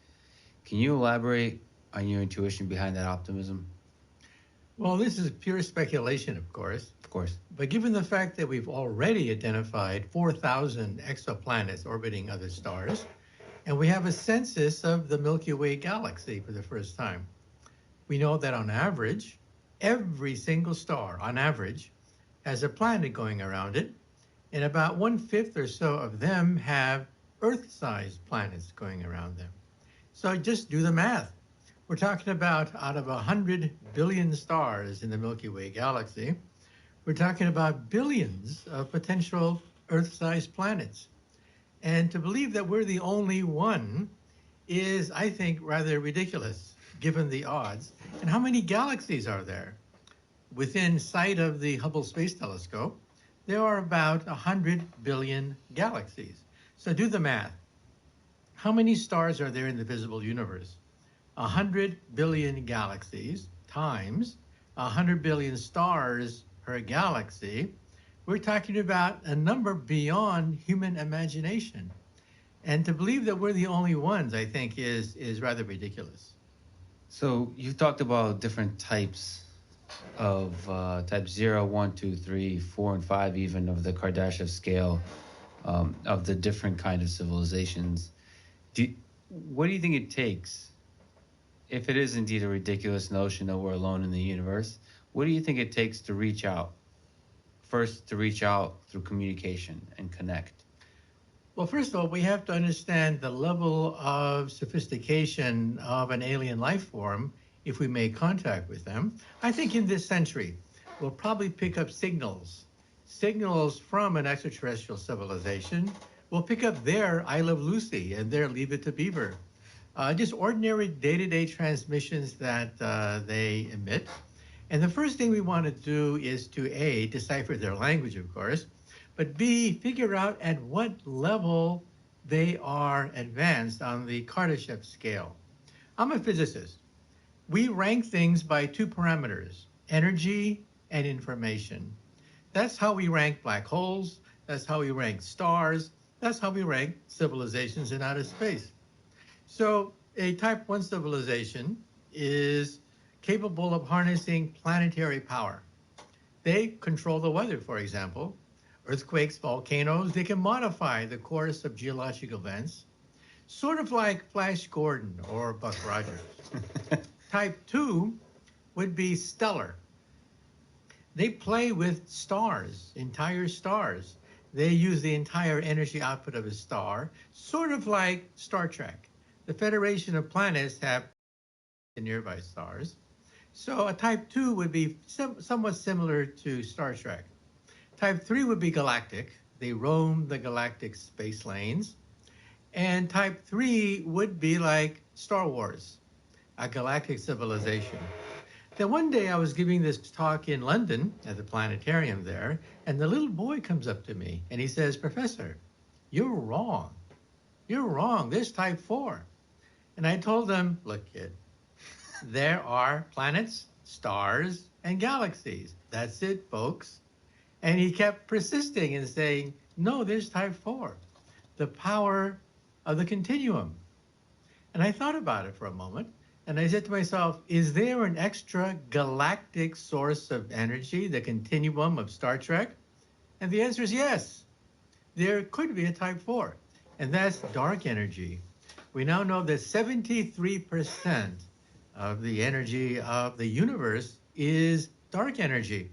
Can you elaborate on your intuition behind that optimism?
Well, this is pure speculation, of course.
Of course.
But given the fact that we've already identified 4,000 exoplanets orbiting other stars, and we have a census of the Milky Way galaxy for the first time, we know that on average, every single star, on average, has a planet going around it, and about 1/5 or so of them have Earth-sized planets going around them. So just do the math. We're talking about out of 100 billion stars in the Milky Way galaxy, we're talking about billions of potential Earth-sized planets. And to believe that we're the only one is, I think, rather ridiculous, given the odds. And how many galaxies are there? Within sight of the Hubble Space Telescope, there are about 100 billion galaxies. So do the math. How many stars are there in the visible universe? 100 billion galaxies times 100 billion stars per galaxy. We're talking about a number beyond human imagination. And to believe that we're the only ones, I think, is rather ridiculous.
So you've talked about different types of type 0, 1, 2, 3, 4, and 5 even of the Kardashev scale of the different kind of civilizations. What do you think it takes, if it is indeed a ridiculous notion that we're alone in the universe, what do you think it takes to reach out? First, to reach out through communication and connect.
Well, first of all, we have to understand the level of sophistication of an alien life form if we make contact with them. I think in this century, we'll probably pick up signals from an extraterrestrial civilization. We'll pick up their I Love Lucy and their Leave It to Beaver. Just ordinary day-to-day transmissions that they emit. And the first thing we want to do is to A, decipher their language, of course, but B, figure out at what level they are advanced on the Kardashev scale. I'm a physicist. We rank things by 2 parameters, energy and information. That's how we rank black holes. That's how we rank stars. That's how we rank civilizations in outer space. So a type 1 civilization is capable of harnessing planetary power. They control the weather, for example. Earthquakes, volcanoes, they can modify the course of geological events, sort of like Flash Gordon or Buck Rogers. Type 2 would be stellar. They play with stars, entire stars. They use the entire energy output of a star, sort of like Star Trek. The Federation of Planets have the nearby stars. So a type 2 would be somewhat similar to Star Trek. Type 3 would be galactic. They roam the galactic space lanes. And type 3 would be like Star Wars, a galactic civilization. Then one day I was giving this talk in London at the planetarium there, and the little boy comes up to me and he says, "Professor, you're wrong. You're wrong. There's type 4. And I told him, "Look, kid, there are planets, stars, and galaxies. That's it, folks." And he kept persisting and saying, "No, there's type 4, the power of the continuum." And I thought about it for a moment, and I said to myself, is there an extra galactic source of energy, the continuum of Star Trek? And the answer is yes. There could be a type 4, and that's dark energy. We now know that 73% of the energy of the universe is dark energy.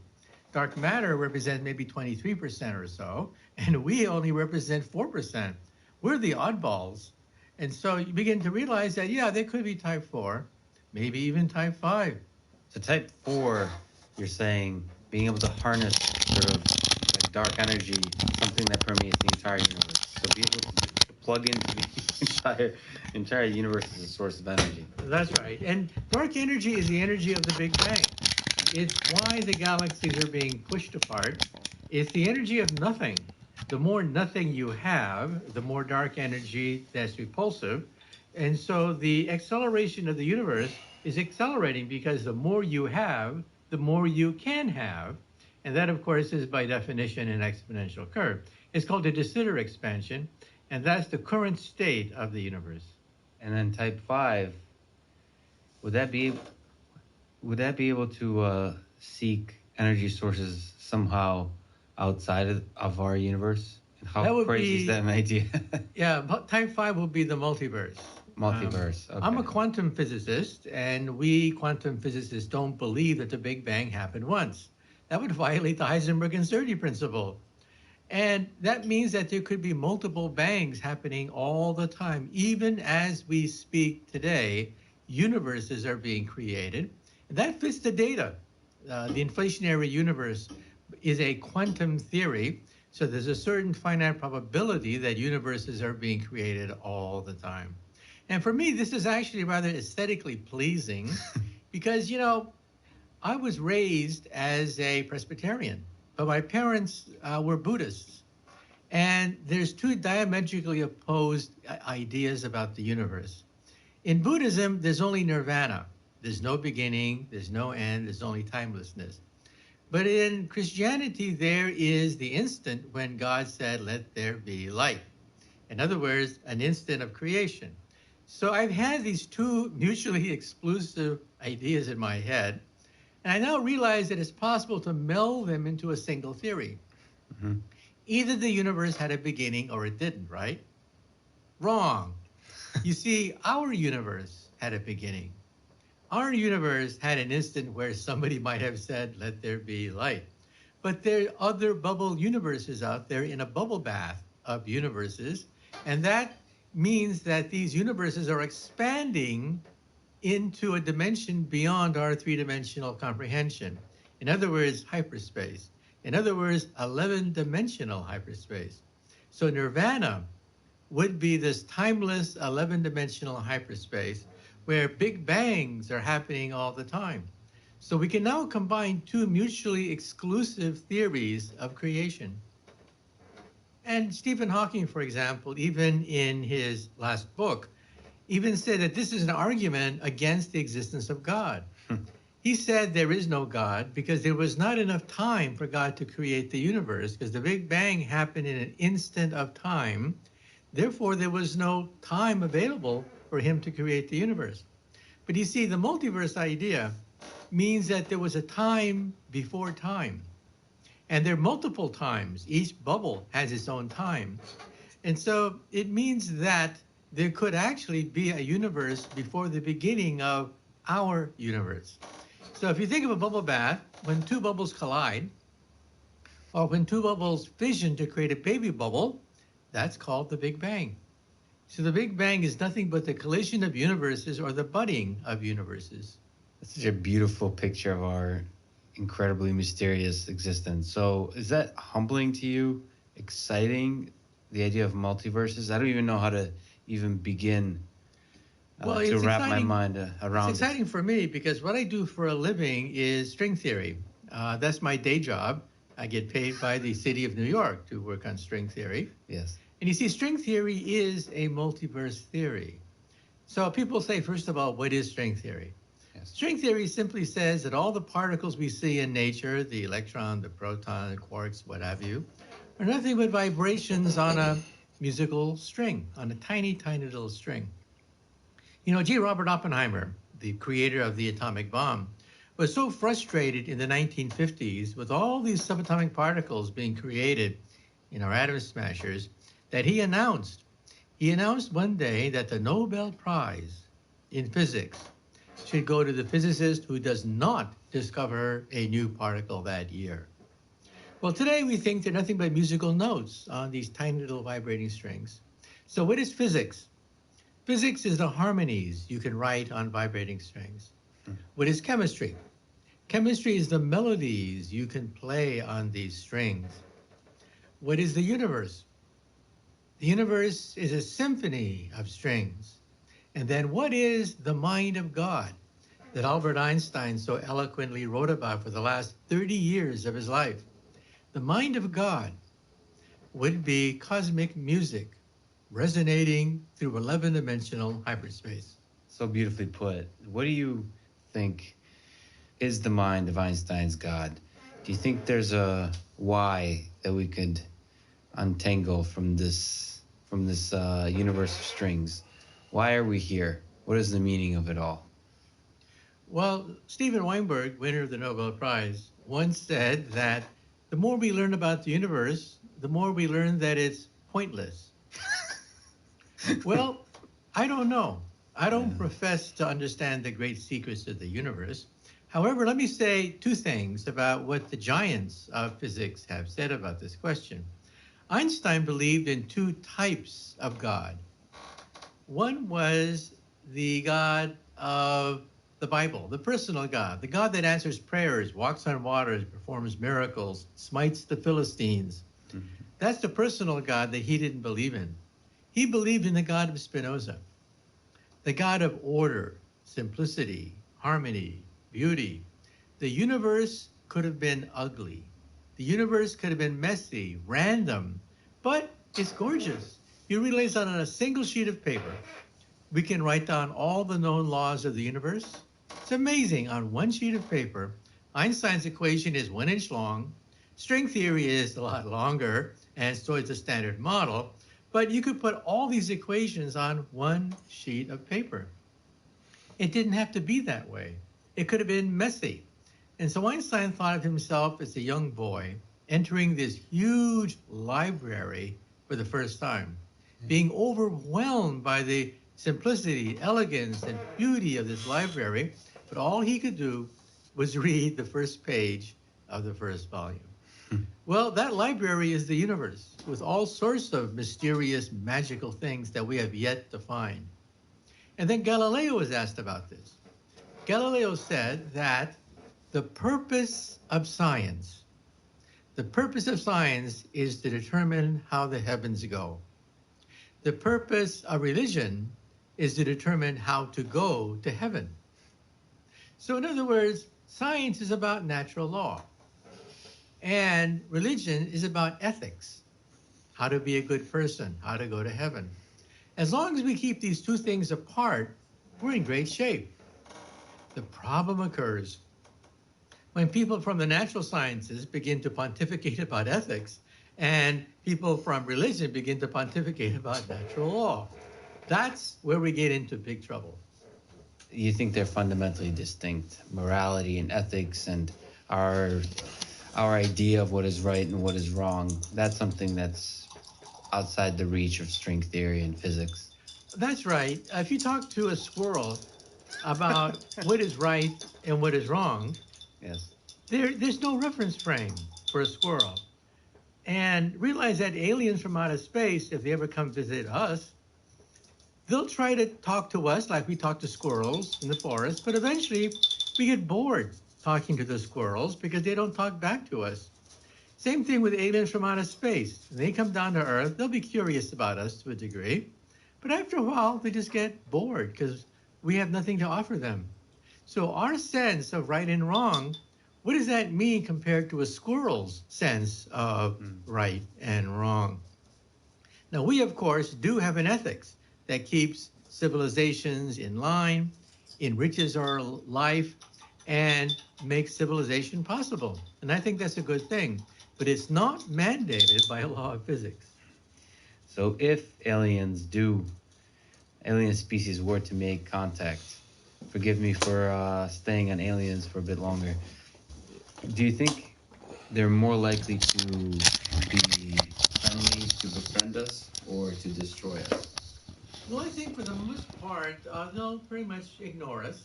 Dark matter represents maybe 23% or so, and we only represent 4%. We're the oddballs. And so you begin to realize that, yeah, there could be type 4, maybe even type 5.
So type 4, you're saying being able to harness sort of like dark energy, something that permeates the entire universe. So be able to plug into the entire universe as a source of energy.
That's right. And dark energy is the energy of the Big Bang. It's why the galaxies are being pushed apart. It's the energy of nothing. The more nothing you have, the more dark energy that's repulsive. And so the acceleration of the universe is accelerating because the more you have, the more you can have. And that, of course, is by definition an exponential curve. It's called a de Sitter expansion, and that's the current state of the universe.
And then type 5, would that be able to seek energy sources somehow outside of our universe? And how crazy is that an idea?
Yeah, type 5 will be the multiverse.
Multiverse. Okay.
I'm a quantum physicist, and we quantum physicists don't believe that the Big Bang happened once. That would violate the Heisenberg uncertainty principle. And that means that there could be multiple bangs happening all the time. Even as we speak today, universes are being created. And that fits the data. The inflationary universe is a quantum theory. So there's a certain finite probability that universes are being created all the time. And for me, this is actually rather aesthetically pleasing because, you know, I was raised as a Presbyterian, but my parents were Buddhists. And there's two diametrically opposed ideas about the universe. In Buddhism, there's only nirvana. There's no beginning, there's no end, there's only timelessness. But in Christianity, there is the instant when God said, "Let there be light." In other words, an instant of creation. So I've had these two mutually exclusive ideas in my head, and I now realize that it's possible to meld them into a single theory. Mm-hmm. Either the universe had a beginning or it didn't, right? Wrong. You see, our universe had a beginning. Our universe had an instant where somebody might have said, "Let there be light." But there are other bubble universes out there in a bubble bath of universes, and that means that these universes are expanding into a dimension beyond our three-dimensional comprehension. In other words, hyperspace. In other words, 11-dimensional hyperspace. So nirvana would be this timeless 11-dimensional hyperspace where big bangs are happening all the time. So we can now combine two mutually exclusive theories of creation. And Stephen Hawking, for example, even in his last book, even said that this is an argument against the existence of God. He said there is no God because there was not enough time for God to create the universe, because the Big Bang happened in an instant of time. Therefore, there was no time available for him to create the universe. But you see, the multiverse idea means that there was a time before time. And there are multiple times. Each bubble has its own time. And so it means that there could actually be a universe before the beginning of our universe. So if you think of a bubble bath, when two bubbles collide, or when two bubbles fission to create a baby bubble, that's called the Big Bang. So the Big Bang is nothing but the collision of universes or the budding of universes.
That's such a beautiful picture of our incredibly mysterious existence. So is that humbling to you? Exciting? The idea of multiverses? I don't even know how to even begin to wrap my mind around.
It's exciting for me because what I do for a living is string theory. That's my day job. I get paid by the city of New York to work on string theory.
Yes.
And you see, string theory is a multiverse theory. So people say, first of all, what is string theory?
Yes.
String theory simply says that all the particles we see in nature, the electron, the proton, the quarks, what have you, are nothing but vibrations on a musical string, on a tiny, tiny little string. You know, G. Robert Oppenheimer, the creator of the atomic bomb, was so frustrated in the 1950s with all these subatomic particles being created in our atom smashers that he announced one day that the Nobel Prize in physics should go to the physicist who does not discover a new particle that year. Well, today we think they're nothing but musical notes on these tiny little vibrating strings. So what is physics? Physics is the harmonies you can write on vibrating strings. What is chemistry? Chemistry is the melodies you can play on these strings. What is the universe? The universe is a symphony of strings. And then what is the mind of God that Albert Einstein so eloquently wrote about for the last 30 years of his life? The mind of God would be cosmic music resonating through 11-dimensional hyperspace.
So beautifully put. What do you think is the mind of Einstein's God? Do you think there's a why that we could untangle from this universe of strings? Why are we here? What is the meaning of it all?
Well, Steven Weinberg, winner of the Nobel Prize, once said that the more we learn about the universe, the more we learn that it's pointless. Well, I don't know. I don't profess to understand the great secrets of the universe. However, let me say two things about what the giants of physics have said about this question. Einstein believed in two types of God. One was the God of the Bible, the personal God, the God that answers prayers, walks on waters, performs miracles, smites the Philistines. That's the personal God that he didn't believe in. He believed in the God of Spinoza, the God of order, simplicity, harmony, beauty. The universe could have been ugly. The universe could have been messy, random, but it's gorgeous. You realize that on a single sheet of paper, we can write down all the known laws of the universe. It's amazing. On one sheet of paper, Einstein's equation is 1 inch long. String theory is a lot longer, and so is the standard model. But you could put all these equations on one sheet of paper. It didn't have to be that way. It could have been messy. And so Einstein thought of himself as a young boy entering this huge library for the first time, being overwhelmed by the simplicity, elegance, and beauty of this library. But all he could do was read the first page of the first volume. Well, that library is the universe with all sorts of mysterious, magical things that we have yet to find. And then Galileo was asked about this. Galileo said that the purpose of science is to determine how the heavens go. The purpose of religion is to determine how to go to heaven. So in other words, science is about natural law. And religion is about ethics, how to be a good person, how to go to heaven. As long as we keep these two things apart, we're in great shape. The problem occurs when people from the natural sciences begin to pontificate about ethics and people from religion begin to pontificate about natural law. That's where we get into big trouble.
You think they're fundamentally distinct, morality and ethics and our our idea of what is right and what is wrong, that's something that's outside the reach of string theory and physics.
That's right. If you talk to a squirrel about what is right and what is wrong,
Yes.
there's no reference frame for a squirrel. And realize that aliens from outer space, if they ever come visit us, they'll try to talk to us like we talk to squirrels in the forest, but eventually we get bored talking to the squirrels because they don't talk back to us. Same thing with aliens from outer space. When they come down to Earth, they'll be curious about us to a degree, but after a while, they just get bored because we have nothing to offer them. So our sense of right and wrong, what does that mean compared to a squirrel's sense of right and wrong? Now, we, of course, do have an ethics that keeps civilizations in line, enriches our life, and makes civilization possible. And I think that's a good thing. But it's not mandated by a law of physics.
So if alien species were to make contact, forgive me for staying on aliens for a bit longer, do you think they're more likely to be friendly, to befriend us, or to destroy us?
Well, I think for the most part, they'll pretty much ignore us.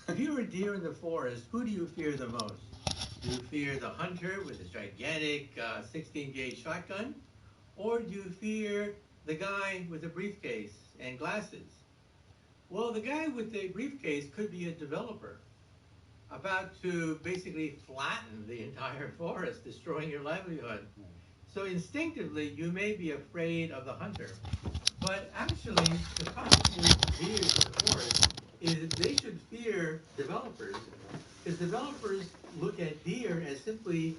If you were a deer in the forest, who do you fear the most? Do you fear the hunter with his gigantic 16-gauge shotgun? Or do you fear the guy with a briefcase and glasses? Well, the guy with the briefcase could be a developer about to basically flatten the entire forest, destroying your livelihood. So instinctively, you may be afraid of the hunter. But actually, the problem with deers in the forest is that they should fear developers, because developers look at deer as simply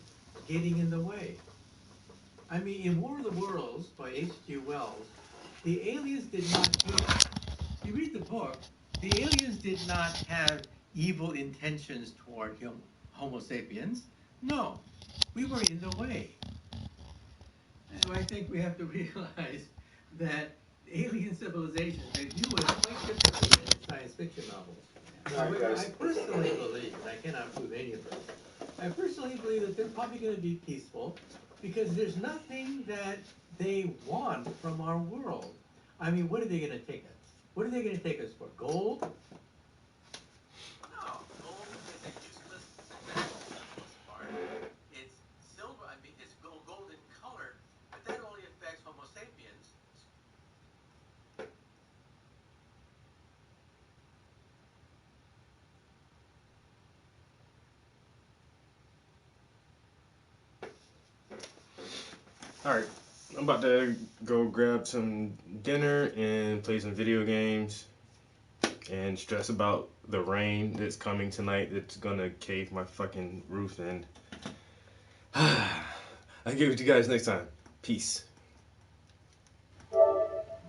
getting in the way. I mean, in War of the Worlds by H.G. Wells, the aliens did not you read the book, the aliens did not have evil intentions toward Homo sapiens. No, we were in the way. So I think we have to realize that alien civilizations, they view us quite differently in science fiction novels. Now, I personally believe, and I cannot prove any of this, I personally believe that they're probably going to be peaceful because there's nothing that they want from our world. I mean, what are they going to take us? What are they going to take us for? Gold? No, gold is a useless metal for the most part. It's silver, I mean, it's golden color, but that only affects Homo sapiens.
All right, I'm about to go grab some dinner and play some video games and stress about the rain that's coming tonight that's gonna cave my fucking roof in. I'll get with you guys next time. Peace.